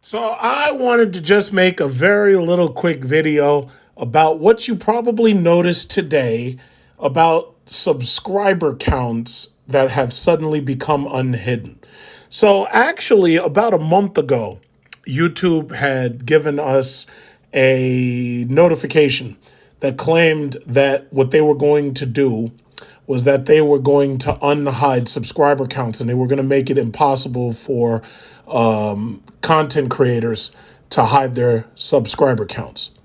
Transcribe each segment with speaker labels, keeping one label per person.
Speaker 1: So I wanted to just make a very little quick video about what you probably noticed today about subscriber counts that have suddenly become unhidden. So actually, about a month ago, YouTube had given us a notification that claimed that what they were going to do was that they were going to unhide subscriber counts and they were going to make it impossible for content creators to hide their subscriber counts.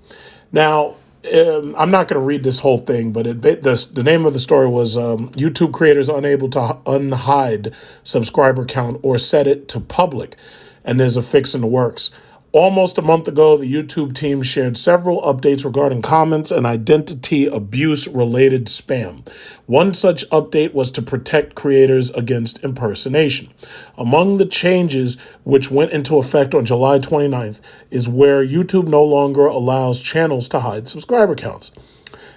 Speaker 1: Now, I'm not going to read this whole thing, but the name of the story was YouTube creators unable to unhide subscriber count or set it to public, and there's a fix in the works. Almost a month ago, the YouTube team shared several updates regarding comments and identity abuse-related spam. One such update was to protect creators against impersonation. Among the changes which went into effect on July 29th is where YouTube no longer allows channels to hide subscriber counts.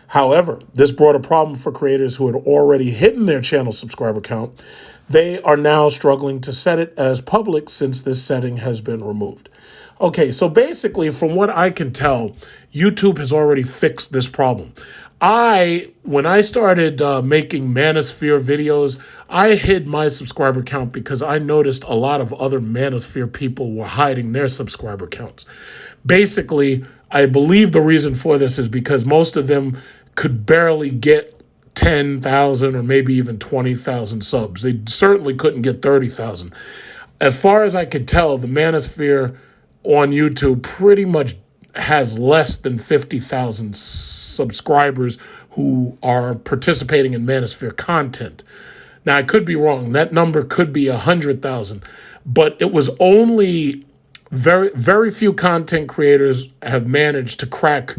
Speaker 1: However, this brought a problem for creators who had already hidden their channel subscriber count. They are now struggling to set it as public since this setting has been removed. Okay, so basically, from what I can tell, YouTube has already fixed this problem. When I started making Manosphere videos, I hid my subscriber count because I noticed a lot of other Manosphere people were hiding their subscriber counts. Basically, I believe the reason for this is because most of them could barely get 10,000 or maybe even 20,000 subs. They certainly couldn't get 30,000. As far as I could tell, the Manosphere on YouTube pretty much has less than 50,000 subscribers who are participating in Manosphere content. Now, I could be wrong. That number could be 100,000, but it was only very few content creators have managed to crack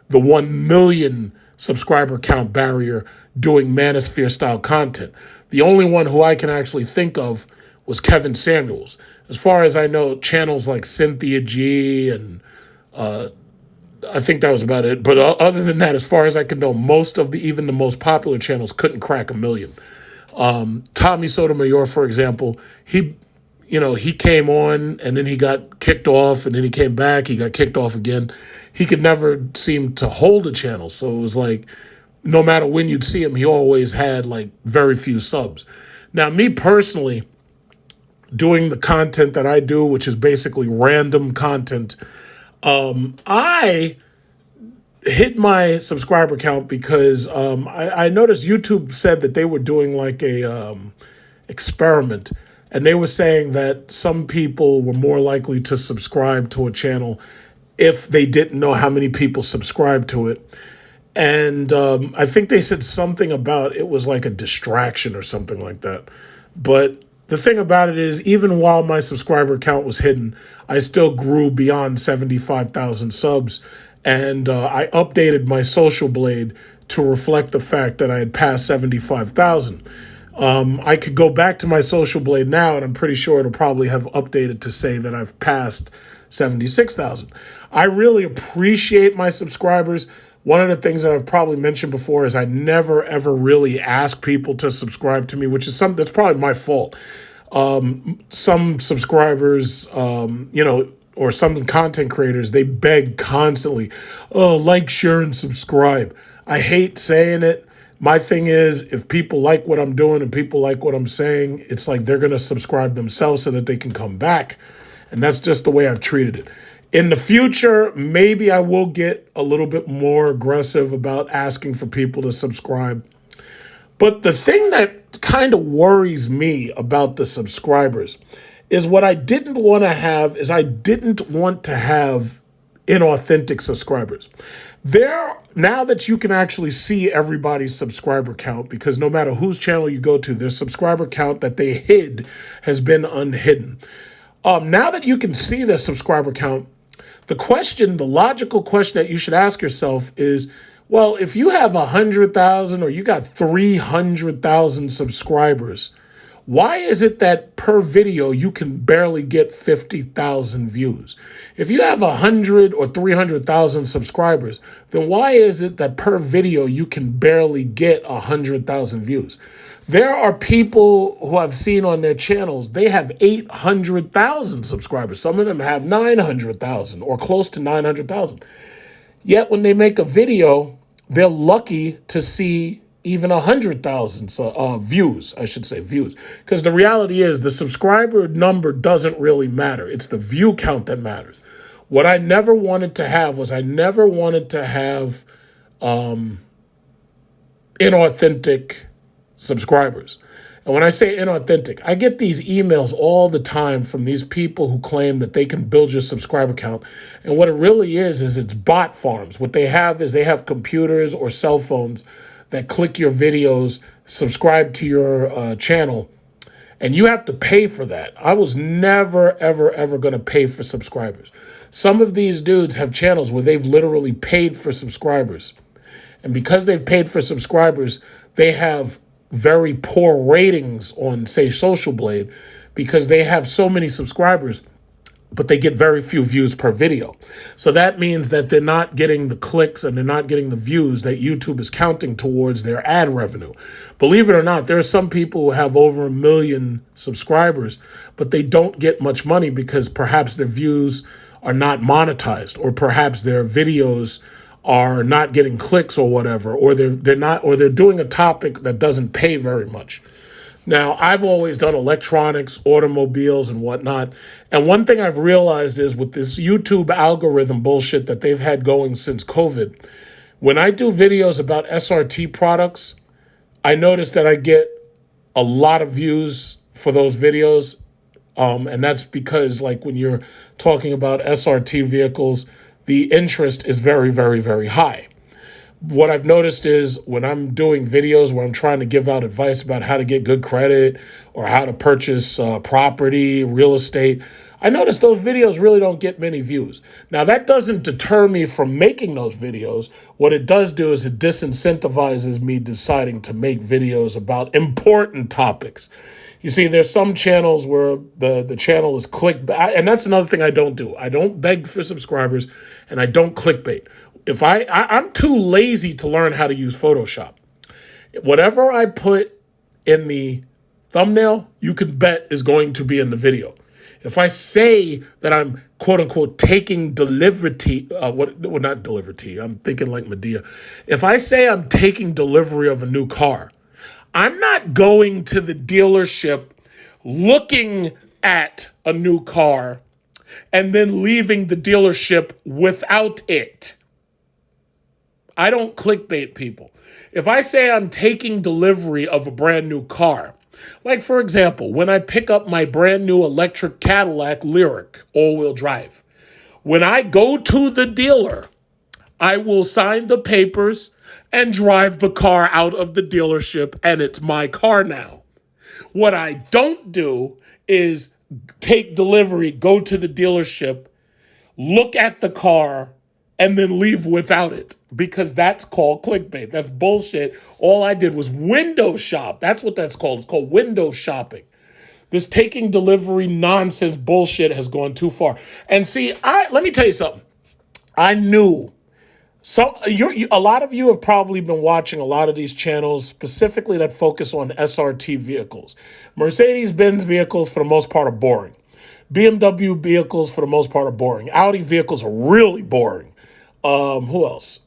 Speaker 1: the 1 million subscriber count barrier doing Manosphere style content. The only one who I can actually think of was Kevin Samuels. As far as I know, channels like Cynthia G and I think that was about it. But other than that, as far as I can know, most of even the most popular channels couldn't crack 1 million. Tommy Sotomayor, for example, he came on and then he got kicked off and then he came back. He got kicked off again. He could never seem to hold a channel. So it was like, no matter when you'd see him, he always had like very few subs. Now, me personally, doing the content that I do, which is basically random content, I hit my subscriber count because I noticed YouTube said that they were doing like a experiment, and they were saying that some people were more likely to subscribe to a channel if they didn't know how many people subscribed to it. And I think they said something about it was like a distraction or something like that. But the thing about it is, even while my subscriber count was hidden, I still grew beyond 75,000 subs. And I updated my Social Blade to reflect the fact that I had passed 75,000. I could go back to my Social Blade now, and I'm pretty sure it'll probably have updated to say that I've passed 76,000. I really appreciate my subscribers. One of the things that I've probably mentioned before is I never, ever really ask people to subscribe to me, which is something that's probably my fault. Some subscribers, or some content creators, they beg constantly, oh, like, share, and subscribe. I hate saying it. My thing is, if people like what I'm doing and people like what I'm saying, it's like they're going to subscribe themselves so that they can come back. And that's just the way I've treated it. In the future, maybe I will get a little bit more aggressive about asking for people to subscribe. But the thing that kind of worries me about the subscribers is what I didn't want to have is I didn't want to have inauthentic subscribers. Now that you can actually see everybody's subscriber count, because no matter whose channel you go to, their subscriber count that they hid has been unhidden. Now that you can see their subscriber count, the logical question that you should ask yourself is, well, if you have 100,000 or you got 300,000 subscribers, why is it that per video you can barely get 50,000 views? If you have 100 or 300,000 subscribers, then why is it that per video you can barely get 100,000 views? There are people who I've seen on their channels, they have 800,000 subscribers. Some of them have 900,000 or close to 900,000. Yet when they make a video, they're lucky to see even 100,000 views, I should say views. Because the reality is the subscriber number doesn't really matter. It's the view count that matters. What I never wanted to have was I never wanted to have inauthentic subscribers. And when I say inauthentic, I get these emails all the time from these people who claim that they can build your subscriber count. And what it really is it's bot farms. What they have is they have computers or cell phones that click your videos, subscribe to your channel, and you have to pay for that. I was never, ever, ever going to pay for subscribers. Some of these dudes have channels where they've literally paid for subscribers. And because they've paid for subscribers, they have very poor ratings on, say, Social Blade, because they have so many subscribers, but they get very few views per video. So that means that they're not getting the clicks and they're not getting the views that YouTube is counting towards their ad revenue. Believe it or not, there are some people who have over 1 million subscribers, but they don't get much money because perhaps their views are not monetized, or perhaps their videos are not getting clicks or whatever, or they're doing a topic that doesn't pay very much. Now, I've always done electronics, automobiles, and whatnot. And one thing I've realized is with this YouTube algorithm bullshit that they've had going since COVID, when I do videos about SRT products, I notice that I get a lot of views for those videos. And that's because, like, when you're talking about SRT vehicles, the interest is very, very, very high. What I've noticed is when I'm doing videos where I'm trying to give out advice about how to get good credit or how to purchase property, real estate, I notice those videos really don't get many views. Now, that doesn't deter me from making those videos. What it does do is it disincentivizes me deciding to make videos about important topics. You see, there's some channels where the channel is clickbait, and that's another thing I don't do. I don't beg for subscribers, and I don't clickbait. If I'm too lazy to learn how to use Photoshop. Whatever I put in the thumbnail, you can bet is going to be in the video. If I say that I'm quote unquote taking delivery, not delivery, I'm thinking like Medea. If I say I'm taking delivery of a new car, I'm not going to the dealership looking at a new car and then leaving the dealership without it. I don't clickbait people. If I say I'm taking delivery of a brand new car, like for example, when I pick up my brand new electric Cadillac Lyriq all-wheel drive, when I go to the dealer, I will sign the papers and drive the car out of the dealership, and it's my car now. What I don't do is take delivery, go to the dealership, look at the car, and then leave without it, because that's called clickbait. That's bullshit. All I did was window shop. That's what that's called. It's called window shopping. This taking delivery nonsense bullshit has gone too far. And see, let me tell you something. I knew. So a lot of you have probably been watching a lot of these channels specifically that focus on SRT vehicles. Mercedes-Benz vehicles, for the most part, are boring. BMW vehicles, for the most part, are boring. Audi vehicles are really boring. Who else?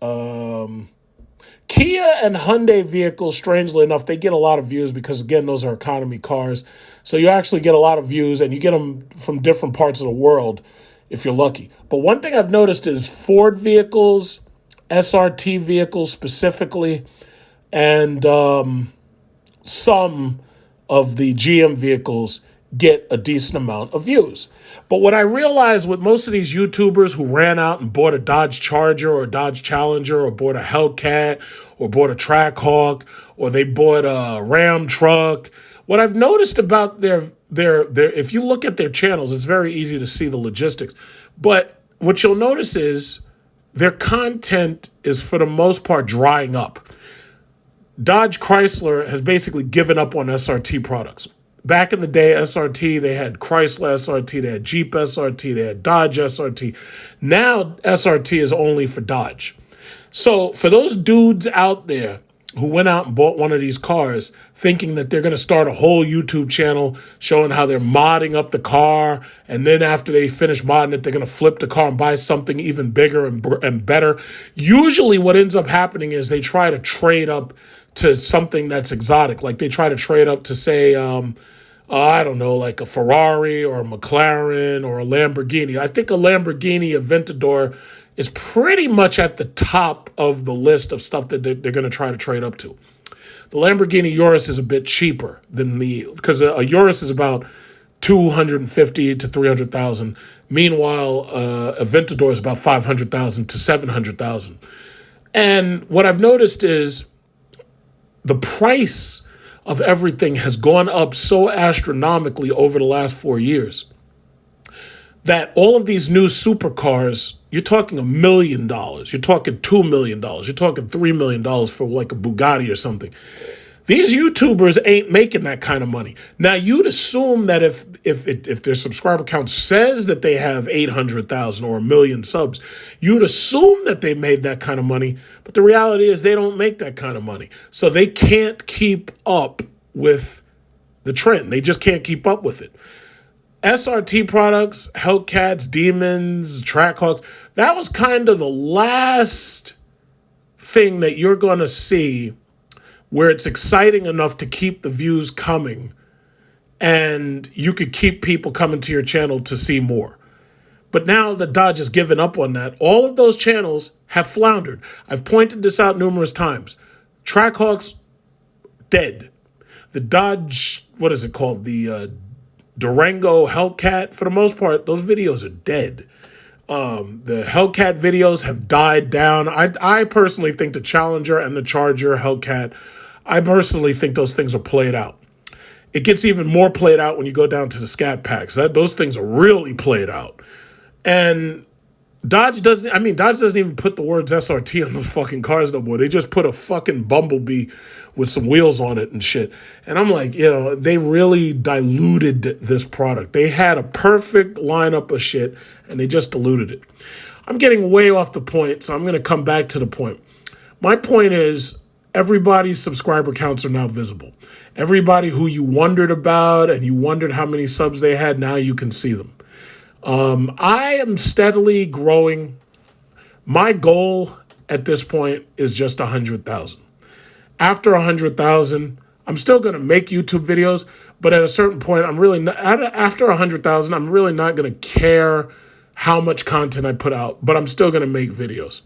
Speaker 1: Kia and Hyundai vehicles, strangely enough, they get a lot of views because, again, those are economy cars. So you actually get a lot of views, and you get them from different parts of the world if you're lucky. But one thing I've noticed is Ford vehicles, SRT vehicles specifically, and some of the GM vehicles get a decent amount of views. But what I realized with most of these YouTubers who ran out and bought a Dodge Charger or a Dodge Challenger or bought a Hellcat or bought a Trackhawk or they bought a Ram truck, what I've noticed about their if you look at their channels, it's very easy to see the logistics. But what you'll notice is their content is for the most part drying up. Dodge Chrysler has basically given up on SRT products. Back in the day, SRT, they had Chrysler SRT, they had Jeep SRT, they had Dodge SRT. Now, SRT is only for Dodge. So for those dudes out there who went out and bought one of these cars thinking that they're going to start a whole YouTube channel showing how they're modding up the car. And then after they finish modding it, they're going to flip the car and buy something even bigger and better. Usually what ends up happening is they try to trade up to something that's exotic. Like they try to trade up to say, I don't know, like a Ferrari or a McLaren or a Lamborghini. I think a Lamborghini Aventador is pretty much at the top of the list of stuff that they're going to try to trade up to. The Lamborghini Urus is a bit cheaper than because a Urus is about 250 to 300,000. Meanwhile, Aventador is about 500,000 to 700,000. And what I've noticed is the price of everything has gone up so astronomically over the last 4 years that all of these new supercars, you're talking $1 million, you're talking $2 million, you're talking $3 million for like a Bugatti or something. These YouTubers ain't making that kind of money. Now, you'd assume that if their subscriber count says that they have 800,000 or 1 million subs, you'd assume that they made that kind of money. But the reality is they don't make that kind of money. So they can't keep up with the trend. They just can't keep up with it. SRT products, Hellcats, Demons, Trackhawks, that was kind of the last thing that you're going to see where it's exciting enough to keep the views coming and you could keep people coming to your channel to see more. But now that Dodge has given up on that, all of those channels have floundered. I've pointed this out numerous times. Trackhawks, dead. The Dodge, what is it called? The Durango Hellcat, for the most part, those videos are dead. The Hellcat videos have died down. I personally think the Challenger and the Charger Hellcat, I personally think those things are played out. It gets even more played out when you go down to the Scat Packs. Those things are really played out. And Dodge doesn't even put the words SRT on those fucking cars no more. They just put a fucking Bumblebee with some wheels on it and shit. And I'm like, they really diluted this product. They had a perfect lineup of shit and they just diluted it. I'm getting way off the point, so I'm going to come back to the point. My point is, everybody's subscriber counts are now visible. Everybody who you wondered about and you wondered how many subs they had, now you can see them. I am steadily growing. My goal at this point is just 100,000. After 100,000, I'm still going to make YouTube videos, but at a certain point, I'm really not, after 100,000, I'm really not going to care how much content I put out, but I'm still going to make videos.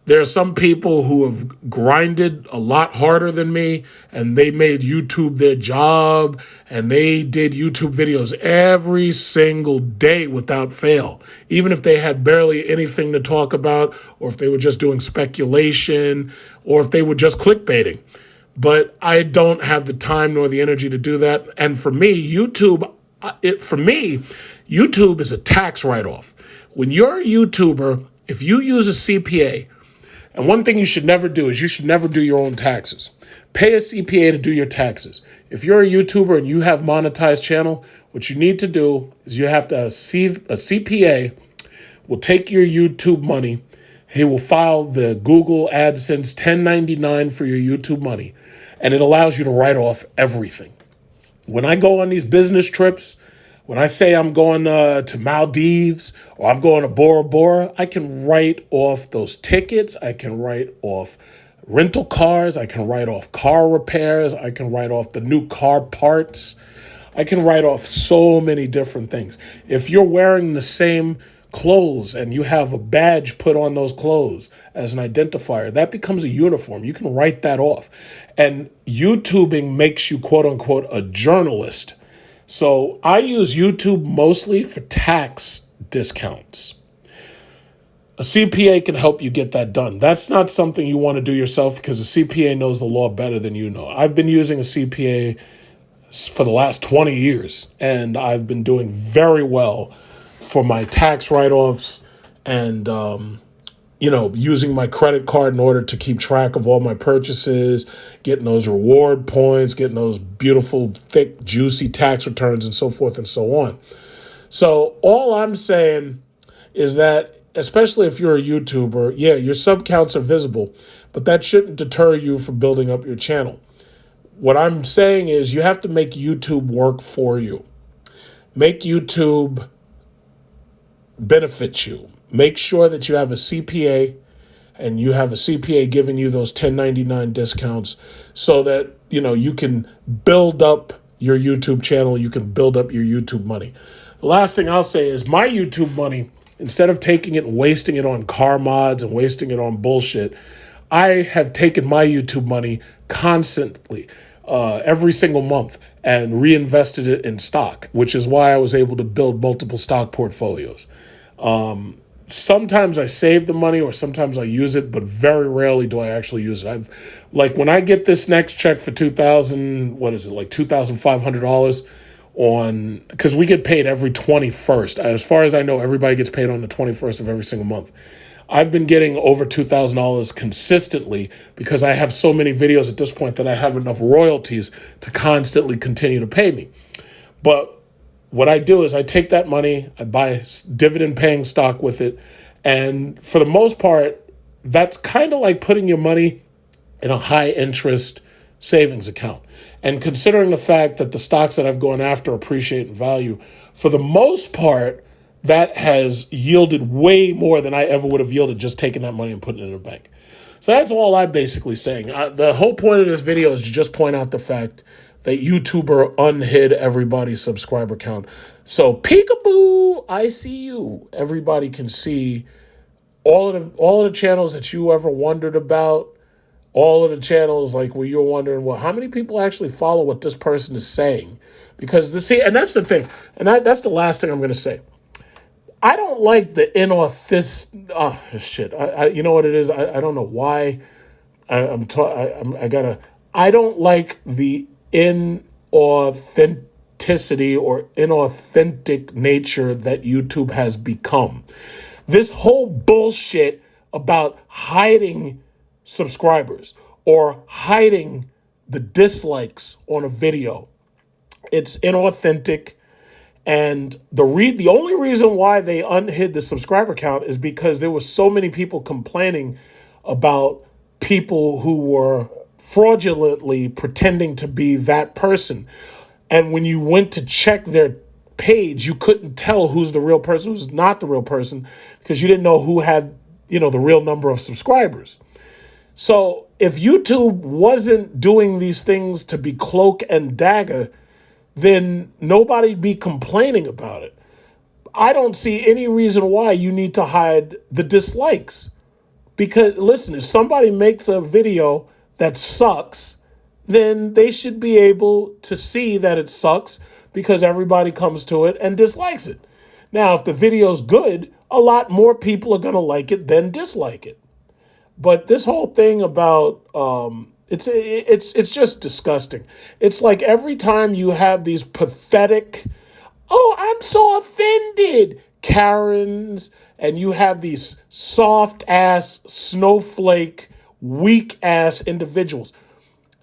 Speaker 1: There are some people who have grinded a lot harder than me, and they made YouTube their job, and they did YouTube videos every single day without fail, even if they had barely anything to talk about, or if they were just doing speculation, or if they were just clickbaiting. But I don't have the time nor the energy to do that. And for me, YouTube is a tax write-off. When you're a YouTuber, if you use a CPA, and one thing you should never do is you should never do your own taxes. Pay a CPA to do your taxes. If you're a YouTuber and you have monetized channel, what you need to do is you have to a CPA will take your YouTube money. He will file the Google AdSense 1099 for your YouTube money, and it allows you to write off everything. When I go on these business trips, when I say I'm going to Maldives or I'm going to Bora Bora, I can write off those tickets. I can write off rental cars. I can write off car repairs. I can write off the new car parts. I can write off so many different things. If you're wearing the same clothes and you have a badge put on those clothes as an identifier, that becomes a uniform. You can write that off. And YouTubing makes you, quote unquote, a journalist. So I use YouTube mostly for tax discounts. A CPA can help you get that done. That's not something you want to do yourself because a CPA knows the law better than you know. I've been using a CPA for the last 20 years, and I've been doing very well for my tax write-offs and using my credit card in order to keep track of all my purchases, getting those reward points, getting those beautiful, thick, juicy tax returns, and so forth and so on. So all I'm saying is that especially if you're a YouTuber, yeah, your sub counts are visible, but that shouldn't deter you from building up your channel. What I'm saying is you have to make YouTube work for you. Make YouTube benefit you. Make sure that you have a CPA and you have a CPA giving you those 1099 discounts so that, you can build up your YouTube channel, you can build up your YouTube money. The last thing I'll say is my YouTube money, instead of taking it and wasting it on car mods and wasting it on bullshit, I have taken my YouTube money constantly, every single month, and reinvested it in stock, which is why I was able to build multiple stock portfolios. Sometimes I save the money or sometimes I use it, but very rarely do I actually use it. When I get this next check for $2,500 because we get paid every 21st. As far as I know, everybody gets paid on the 21st of every single month. I've been getting over $2,000 consistently because I have so many videos at this point that I have enough royalties to constantly continue to pay me. But what I do is I take that money, I buy dividend-paying stock with it, and for the most part, that's kind of like putting your money in a high-interest savings account. And considering the fact that the stocks that I've gone after appreciate in value, for the most part, that has yielded way more than I ever would have yielded just taking that money and putting it in a bank. So that's all I'm basically saying. The whole point of this video is to just point out the fact that YouTuber unhid everybody's subscriber count. So peekaboo, I see you. Everybody can see all of the channels that you ever wondered about. All of the channels like where you're wondering, well, how many people actually follow what this person is saying? Because and that's the thing, and that's the last thing I'm going to say. I don't like the inauthentic. Oh shit! You know what it is? I don't know why. I don't like the inauthenticity or inauthentic nature that YouTube has become. This whole bullshit about hiding subscribers or hiding the dislikes on a video, it's inauthentic. And the only reason why they unhid the subscriber count is because there were so many people complaining about people who were fraudulently pretending to be that person. And when you went to check their page, you couldn't tell who's the real person, who's not the real person, because you didn't know who had, the real number of subscribers. So if YouTube wasn't doing these things to be cloak and dagger, then nobody'd be complaining about it. I don't see any reason why you need to hide the dislikes. Because, listen, if somebody makes a video that sucks, then they should be able to see that it sucks because everybody comes to it and dislikes it. Now, if the video's good, a lot more people are going to like it than dislike it. But this whole thing about it's just disgusting. It's like every time you have these pathetic, oh, I'm so offended, Karens, and you have these soft-ass, snowflake, weak-ass individuals.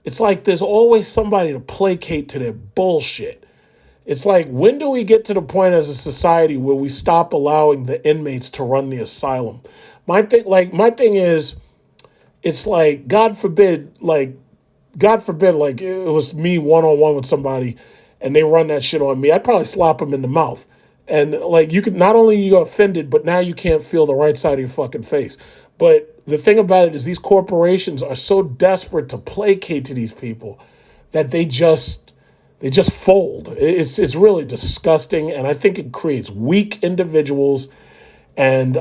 Speaker 1: It's like there's always somebody to placate to their bullshit. It's like, when do we get to the point as a society where we stop allowing the inmates to run the asylum? My thing is, it's like, God forbid, like it was me one-on-one with somebody and they run that shit on me, I'd probably slap them in the mouth. And like, you could, not only you're offended, but now you can't feel the right side of your fucking face. But the thing about it is these corporations are so desperate to placate to these people that they just fold. It's really disgusting. And I think it creates weak individuals. And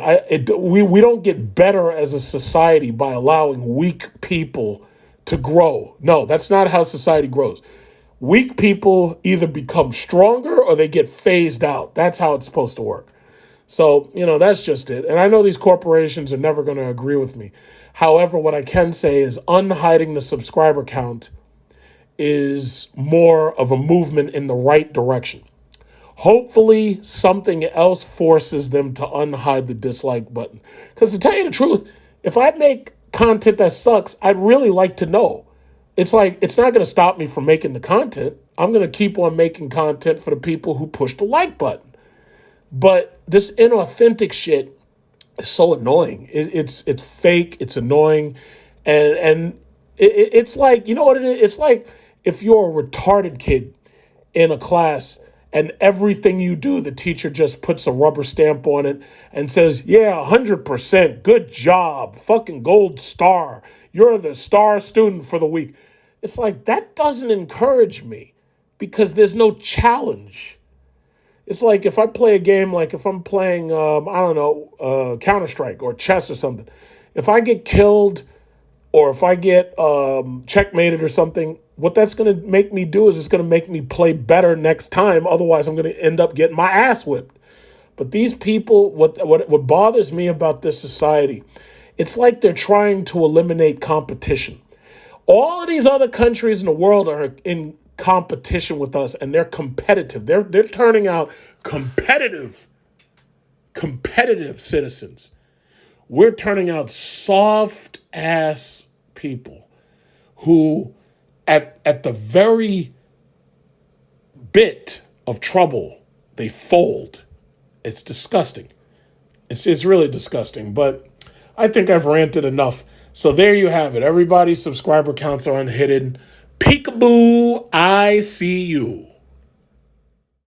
Speaker 1: we don't get better as a society by allowing weak people to grow. No, that's not how society grows. Weak people either become stronger or they get phased out. That's how it's supposed to work. So, that's just it. And I know these corporations are never going to agree with me. However, what I can say is unhiding the subscriber count is more of a movement in the right direction. Hopefully something else forces them to unhide the dislike button. Because to tell you the truth, if I make content that sucks, I'd really like to know. It's like, it's not going to stop me from making the content. I'm going to keep on making content for the people who push the like button. But this inauthentic shit so annoying. It's fake. It's annoying, and it's like, you know what it is. It's like if you're a retarded kid in a class and everything you do, the teacher just puts a rubber stamp on it and says, "Yeah, 100%, good job, fucking gold star. You're the star student for the week." It's like that doesn't encourage me because there's no challenge. It's like if I play a game, like if I'm playing, I don't know, Counter-Strike or chess or something. If I get killed or if I get checkmated or something, what that's going to make me do is it's going to make me play better next time. Otherwise, I'm going to end up getting my ass whipped. But these people, what bothers me about this society, it's like they're trying to eliminate competition. All of these other countries in the world are in competition with us, and they're competitive. They're turning out competitive citizens. We're turning out soft ass people who at the very bit of trouble they fold. It's disgusting. It's really disgusting, but I think I've ranted enough. So there you have it. Everybody's subscriber counts are unhidden. Peekaboo, I see you.